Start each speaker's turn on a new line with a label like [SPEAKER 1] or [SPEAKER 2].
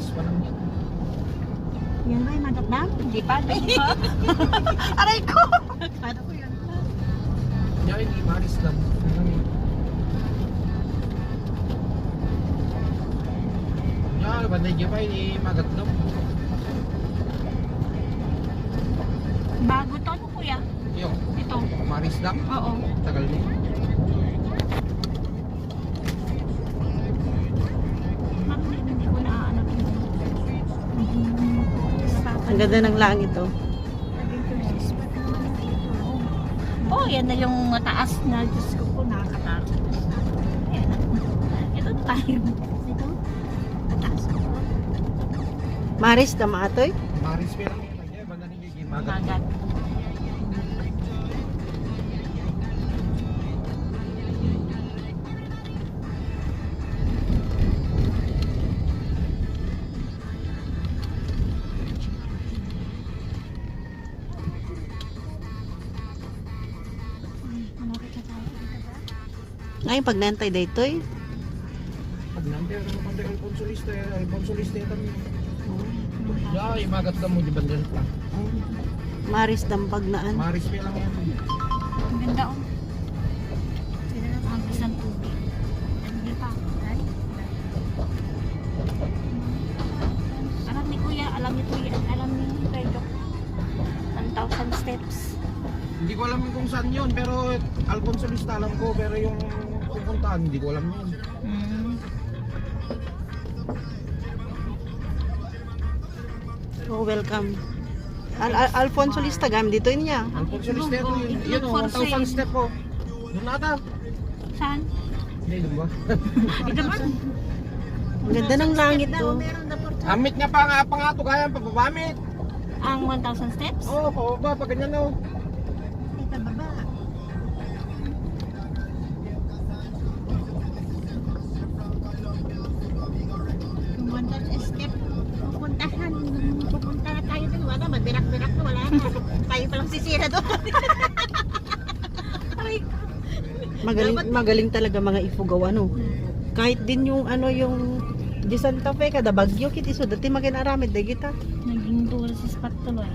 [SPEAKER 1] Maris pa lang yan.
[SPEAKER 2] Yan ba yung madat na? Hindi pa. Aray ko! Kala ko yan.
[SPEAKER 1] Yan, hindi Maris lang. Yan, banday niya pa, hindi magat daw.
[SPEAKER 2] Bago to, ano kuya?
[SPEAKER 1] Yung,
[SPEAKER 2] Ito.
[SPEAKER 1] Maris lang.
[SPEAKER 2] Oo.
[SPEAKER 1] Tagal niya.
[SPEAKER 2] Hindi ko na ano.
[SPEAKER 3] Ang ganda ng langit oh.
[SPEAKER 2] Oh, yan na yung mataas na. Diyos ko po, nakakatakot. Ayan. Ito tayo. Ito. Mataas ko.
[SPEAKER 3] Maris na maatoy.
[SPEAKER 1] Maris pa lang yan. Yan, banda niya yung magat.
[SPEAKER 2] Magat.
[SPEAKER 3] Ngayon pag nantay daytoy.
[SPEAKER 1] Pag nanti, ano naman tayo Alfonso Liste yan. Yan, yung magat lang mo, di bandel pa.
[SPEAKER 3] Maris dampag naan.
[SPEAKER 1] Maris pa lang yan.
[SPEAKER 2] Ang ganda oh. Sila na ang isang tubig. Hindi pa. Right? Alam ni Kuya, alam ni Pedro. 1,000 steps.
[SPEAKER 1] Hindi ko alam kung saan yun, pero Alfonso Lista alam ko, pero yung pupuntahan, hindi ko alam yun.
[SPEAKER 3] Oh, welcome. Alfonso Lista gam dito niya.
[SPEAKER 1] Alfonso Lista yun, 1,000 step po. Doon nata.
[SPEAKER 2] Saan?
[SPEAKER 1] Hindi, doon ba?
[SPEAKER 2] Ito ba?
[SPEAKER 3] Ang ganda ng langit oh.
[SPEAKER 1] Amit niya pa nga to, kaya pababamit.
[SPEAKER 2] Ang 1,000 steps?
[SPEAKER 1] Oo, pababa, pag ganyan o.
[SPEAKER 2] Ito baba. Kung 1,000 step, pupunta na tayo doon. Wala, magbirak-birak na, wala na. Tayo palang sisira doon. Aray ko.
[SPEAKER 3] Magaling talaga mga ifugaw ano. Kahit din yung ano yung di Santa Fe kada Bagyo kiti so dati maginaramid day kita.
[SPEAKER 2] Naging tourist spot tuloy.